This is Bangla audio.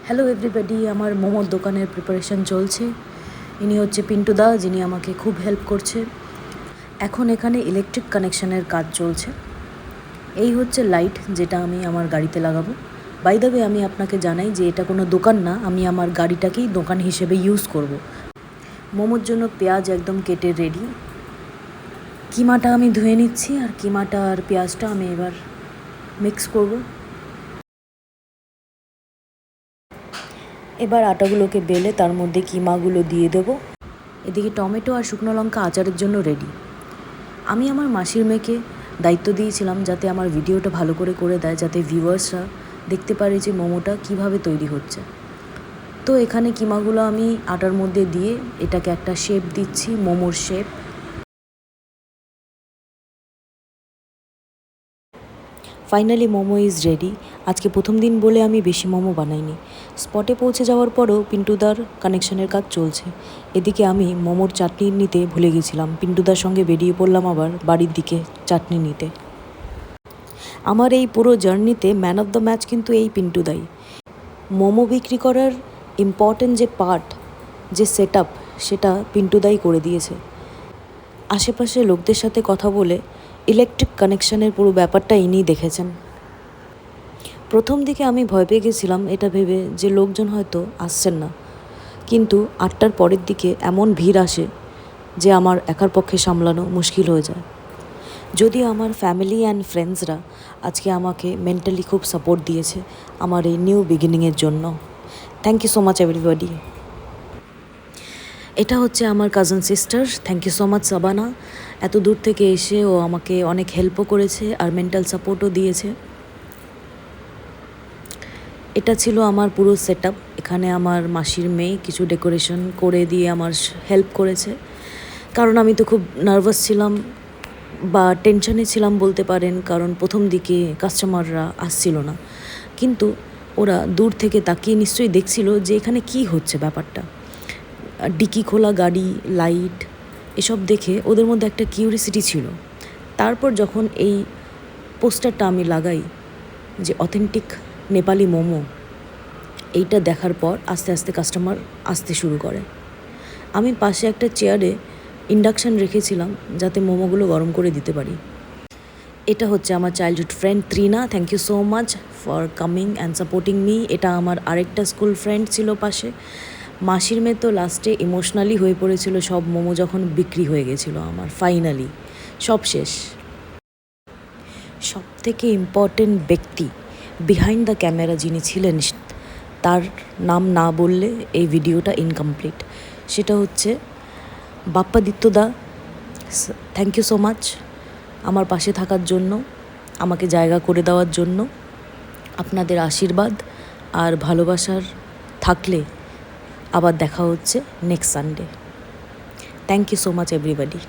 হ্যালো এভরিবডি, আমার মোমোর দোকানের প্রিপারেশন চলছে। ইনি হচ্ছে পিন্টুদা, যিনি আমাকে খুব হেল্প করছে। এখন এখানে ইলেকট্রিক কানেকশানের কাজ চলছে। এই হচ্ছে লাইট, যেটা আমি আমার গাড়িতে লাগাবো। বাই দ্য ওয়ে, আমি আপনাকে জানাই যে এটা কোনো দোকান না, আমি আমার গাড়িটাকেই দোকান হিসেবে ইউজ করব। মোমোর জন্য পেঁয়াজ একদম কেটে রেডি। কিমাটা আমি ধুয়ে নিচ্ছি, আর কিমাটা আর পেঁয়াজটা আমি এবার মিক্স করব। এবার আটাগুলোকে বেলে তার মধ্যে কিমাগুলো দিয়ে দেবো। এদিকে টমেটো আর শুকনো লঙ্কা আচারের জন্য রেডি। আমি আমার মাসির মেয়েকে দায়িত্ব দিয়েছিলাম যাতে আমার ভিডিওটা ভালো করে দেয়, যাতে ভিউয়ার্সরা দেখতে পারে যে মোমোটা কিভাবে তৈরি হচ্ছে। তো এখানে কিমাগুলো আমি আটার মধ্যে দিয়ে এটাকে একটা শেপ দিচ্ছি, মোমোর shape. Finally momo is ready. আজকে প্রথম দিন বলে আমি বেশি মোমো বানাইনি। স্পটে পৌঁছে যাওয়ার পরও পিন্টুদার কানেকশনের কাজ চলছে। এদিকে আমি মোমোর চাটনি নিতে ভুলে গেছিলাম। পিন্টুদার সঙ্গে বেরিয়ে পড়লাম আবার বাড়ির দিকে চাটনি নিতে। আমার এই পুরো জার্নিতে ম্যান অফ দ্য ম্যাচ কিন্তু এই পিন্টুদাই। মোমো বিক্রি করার ইম্পর্টেন্ট যে পার্ট, যে সেট আপ, সেটা পিন্টুদাই করে দিয়েছে। আশেপাশে লোকদের সাথে কথা বলে ইলেকট্রিক কানেকশানের পুরো ব্যাপারটা ইনিই দেখেছেন। প্রথম দিকে আমি ভয় পেয়ে গেছিলাম এটা ভেবে যে লোকজন হয়তো আসছেন না, কিন্তু 8টার পরের দিকে এমন ভিড় আসে যে আমার একার পক্ষে সামলানো মুশকিল হয়ে যায়। যদিও আমার ফ্যামিলি অ্যান্ড ফ্রেন্ডসরা আজকে আমাকে মেন্টালি খুব সাপোর্ট দিয়েছে আমার এই নিউ বিগিনিংয়ের জন্য। Thank you so much everybody. এটা হচ্ছে আমার cousin sister. Thank you so much Sabana. এত দূর থেকে এসে ও আমাকে অনেক হেল্পও করেছে আর মেন্টাল সাপোর্টও দিয়েছে। এটা ছিল আমার পুরো সেট আপ। এখানে আমার মাসির মেয়ে কিছু ডেকোরেশন করে দিয়ে আমার হেল্প করেছে, কারণ আমি তো খুব নার্ভাস ছিলাম বা টেনশনে ছিলাম বলতে পারেন, কারণ প্রথম দিকে কাস্টমাররা আসছিল না। কিন্তু ওরা দূর থেকে তাকিয়ে নিশ্চয়ই দেখছিল যে এখানে কি হচ্ছে ব্যাপারটা। ডিকি খোলা গাড়ি, লাইট, এসব দেখে ওদের মধ্যে একটা কিউরিসিটি ছিল। তারপর যখন এই পোস্টারটা আমি লাগাই যে অথেন্টিক নেপালি মোমো, এইটা দেখার পর আস্তে আস্তে কাস্টমার আসতে শুরু করে। আমি পাশে একটা চেয়ারে ইন্ডাকশান রেখেছিলাম যাতে মোমোগুলো গরম করে দিতে পারি। এটা হচ্ছে আমার childhood friend Trina. Thank you so much for coming and supporting me. এটা আমার আরেকটা স্কুল ফ্রেন্ড ছিল পাশে। মাসির মেয়ে তো লাস্টে ইমোশনালি হয়ে পড়েছিল সব মোমো যখন বিক্রি হয়ে গেছিলো। আমার ফাইনালি সব শেষ। সব থেকে ইম্পর্টেন্ট ব্যক্তি বিহাইন্ড দ্য ক্যামেরা যিনি ছিলেন, তার নাম না বললে এই ভিডিওটা ইনকমপ্লিট। সেটা হচ্ছে বাপ্পাদিত্যদা। থ্যাংক ইউ সো মাচ আমার পাশে থাকার জন্য, আমাকে জায়গা করে দেওয়ার জন্য। আপনাদের আশীর্বাদ আর ভালোবাসার থাকলে আবার দেখা হচ্ছে next Sunday. Thank you so much everybody.